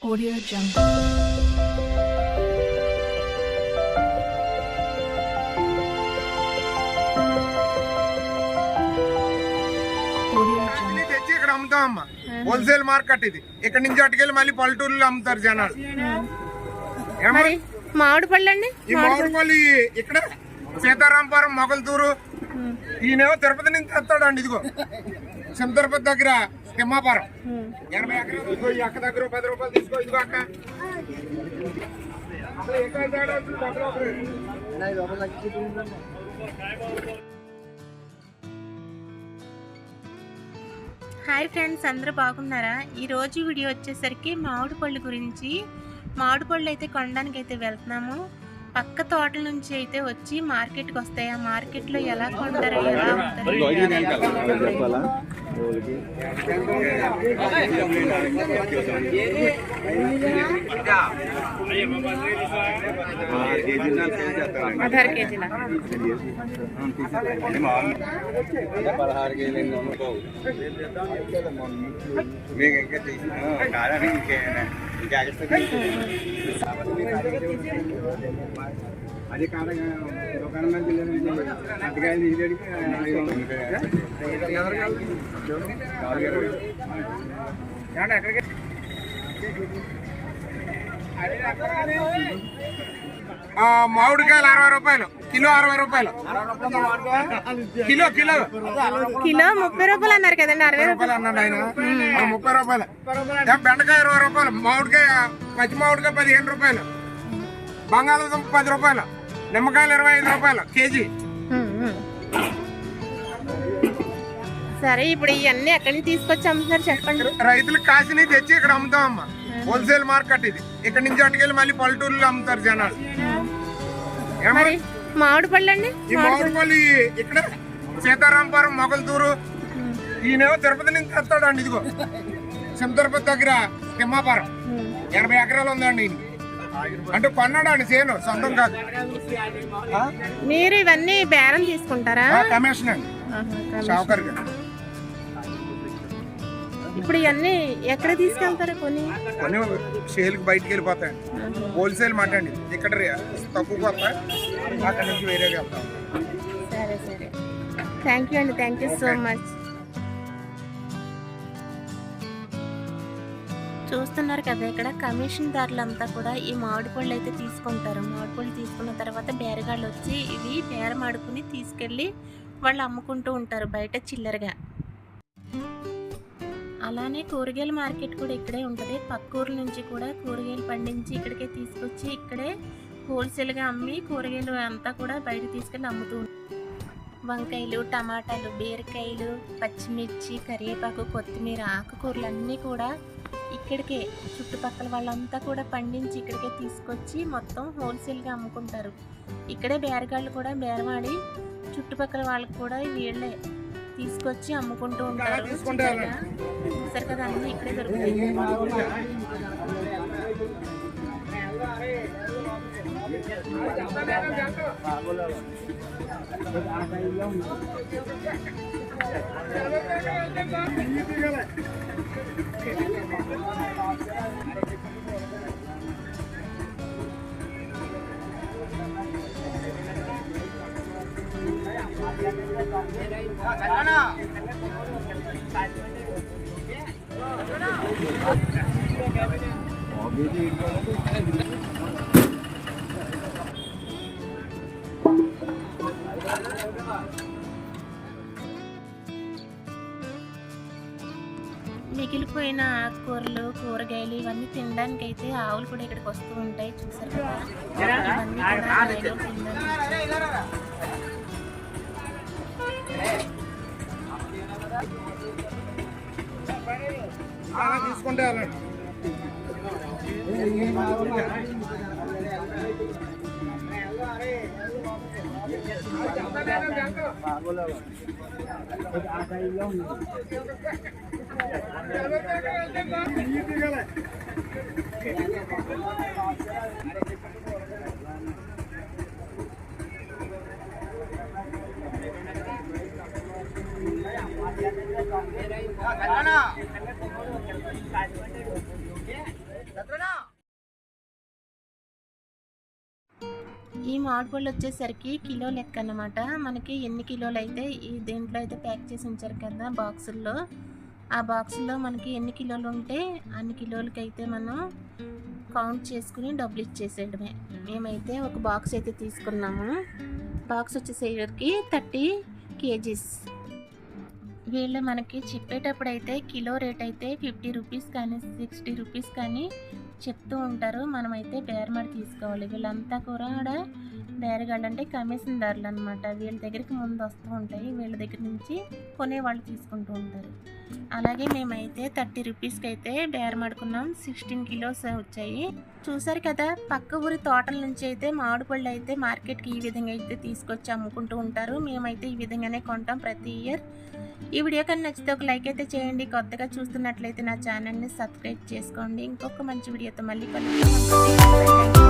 Audio Jungle. తెచ్చి ఇక్కడ అమ్ముతామమ్మా. Wholesale market ఇది. ఇక్కడ నుంచి అటుకెళ్ళి మళ్ళీ పల్లెటూరులో అమ్ముతారు జనాలు. మామిడి పళ్ళు అండి. ఈ మామిడి పళ్ళు ఇక్కడ సీతారాంపురం మొగల్తూరు. ఈయనేమో తిరుపతి నుంచి తెస్తాడండి. ఇదిగో తిరుపతి దగ్గర తిమ్మాపురం 80 ఎకరాలు. ఇదిగో ఈ అక్క దగ్గర 10 రూపాయలు తీసుకో. ఇదిగో అక్క హాయ్ ఫ్రెండ్స్, అందరూ బాగున్నారా? ఈరోజు వీడియో వచ్చేసరికి మామిడి పళ్ళు గురించి. మామిడి పళ్ళు అయితే కొనడానికి అయితే వెళ్తున్నాము. పక్క తోటల నుంచి అయితే వచ్చి మార్కెట్కి వస్తాయి. ఆ మార్కెట్లో ఎలా కొంటారో ఎలా ఉంటారు. ఆధార్ కేజీలా 16 కేజీలు మీకు ఇంకా కాదని అది కాడ దుకాణం అటుకాయలు తీసేడికి మామిడికాయలు 60 రూపాయలు కిలో. 60 రూపాయలు కిలో. కిలో కిలో 30 రూపాయలు అన్నారు కదండి. 60 రూపాయలు అన్నాడు ఆయన. 30 రూపాయలు. బెండకాయ 20 రూపాయలు. మామిడికాయ పచ్చి మామిడికాయ 15 రూపాయలు. బంగాళదుంప 10 రూపాయలు. నిమ్మకాయలు 25 రూపాయలు కేజీ. సరే, ఇప్పుడు ఇవన్నీ ఎక్కడి నుంచి తీసుకొచ్చి అమ్ముతున్నారు చెప్పండి. రైతులు కాసిని తెచ్చి ఇక్కడ అమ్ముతామమ్మా. హోల్సేల్ మార్కెట్ ఇది. ఇక్కడ నుంచి అటుకెళ్ళి మళ్ళీ పల్లెటూరులో అమ్ముతారు జనాలు. మామిడి పళ్ళు అండి. ఈ మామిడి పళ్ళు ఇక్కడ సీతారాంపురం మొగల్తూరు. ఈయనేమో తిరుపతి నుంచి తెస్తాడండి. ఇదిగో తిరుపతి దగ్గర తిమ్మాపురం 80 ఎకరాలు ఉందండి. ఈయన అంటే కొన్నాడండి, సేను సొంతం కాదు. మీరు ఇవన్నీ బేరం తీసుకుంటారా? కమిషన్ అండి, షావుకర్ గారు. ఇప్పుడు ఇవన్నీ ఎక్కడ తీసుకెళ్తారా? కొన్ని సేల్కి బయటికి వెళ్ళిపోతాయండి. హోల్సేల్ మాట అండి. ఇక్కడ తక్కువ వస్తాయి, అక్కడ నుంచి వేరేగా వెళ్తాం. సరే సరే, థ్యాంక్ యూ అండి. Thank you so much. చూస్తున్నారు కదా, ఇక్కడ కమిషన్ దారులంతా కూడా ఈ మామిడి పళ్ళు అయితే తీసుకుంటారు. మామిడి పళ్ళు తీసుకున్న తర్వాత బేరగాళ్ళు వచ్చి ఇవి బేరం ఆడుకుని తీసుకెళ్ళి వాళ్ళు అమ్ముకుంటూ ఉంటారు బయట చిల్లరగా. అలానే కూరగాయల మార్కెట్ కూడా ఇక్కడే ఉంటుంది. పక్క ఊర్ల నుంచి కూడా కూరగాయలు పండించి ఇక్కడికే తీసుకొచ్చి ఇక్కడే హోల్సేల్గా అమ్మి కూరగాయలు అంతా కూడా బయట తీసుకెళ్ళి అమ్ముతూ ఉంటారు. వంకాయలు, టమాటాలు, బీరకాయలు, పచ్చిమిర్చి, కరివేపాకు, కొత్తిమీర, ఆకుకూరలు అన్నీ కూడా ఇక్కడికే చుట్టుపక్కల వాళ్ళంతా కూడా పండించి ఇక్కడికే తీసుకొచ్చి మొత్తం హోల్సేల్గా అమ్ముకుంటారు. ఇక్కడే బేరగాళ్ళు కూడా బేరమాడి చుట్టుపక్కల వాళ్ళకి కూడా వీళ్ళే తీసుకొచ్చి అమ్ముకుంటూ ఉంటారు. సరే కదా, అన్నీ ఇక్కడే దొరుకుతాయి. మిగిలిపోయిన ఆకుకూరలు, కూరగాయలు ఇవన్నీ తినడానికి అయితే ఆవులు కూడా ఇక్కడికి వస్తూ ఉంటాయి. చూసారు కదా, ఇవన్నీ కూడా తీసుకుంటే Satra ఈ మామిడి పళ్ళు వచ్చేసరికి కిలో లెక్క అన్నమాట. మనకి ఎన్ని కిలోలు అయితే ఈ దేంట్లో అయితే ప్యాక్ చేసి ఉంచారు కదా బాక్సుల్లో, ఆ బాక్సుల్లో మనకి ఎన్ని కిలోలు ఉంటే అన్ని కిలోలకి అయితే మనం కౌంట్ చేసుకుని డబ్బులు ఇచ్చేసేయడమే. మేమైతే ఒక బాక్స్ అయితే తీసుకున్నాము. బాక్స్ వచ్చేసరికి 30 kgs. వీళ్ళు మనకి చెప్పేటప్పుడు అయితే కిలో రేట్ అయితే 50 రూపీస్ కానీ 60 రూపీస్ కానీ చెప్తూ ఉంటారు. మనమైతే బేరమాడి తీసుకోవాలి. వీళ్ళంతా కూడా బేరగాళ్ళు అంటే కమిషన్దారులు అనమాట. వీళ్ళ దగ్గరికి ముందు వస్తూ ఉంటాయి, వీళ్ళ దగ్గర నుంచి కొనేవాళ్ళు తీసుకుంటూ ఉంటారు. అలాగే మేమైతే 30 రూపీస్కి అయితే బేరమాడుకున్నాం. 16 కిలోస్ వచ్చాయి. చూసారు కదా, పక్క ఊరి తోటల నుంచి అయితే మామిడి పళ్ళు అయితే మార్కెట్కి ఈ విధంగా అయితే తీసుకొచ్చి అమ్ముకుంటూ ఉంటారు. మేమైతే ఈ విధంగానే కొంటాం ప్రతి ఇయర్. ఈ వీడియో కానీ నచ్చితే ఒక లైక్ అయితే చేయండి. కొత్తగా చూస్తున్నట్లయితే నా ఛానల్ని సబ్స్క్రైబ్ చేసుకోండి. ఇంకొక మంచి వీడియోతో మళ్ళీ కలుద్దాం.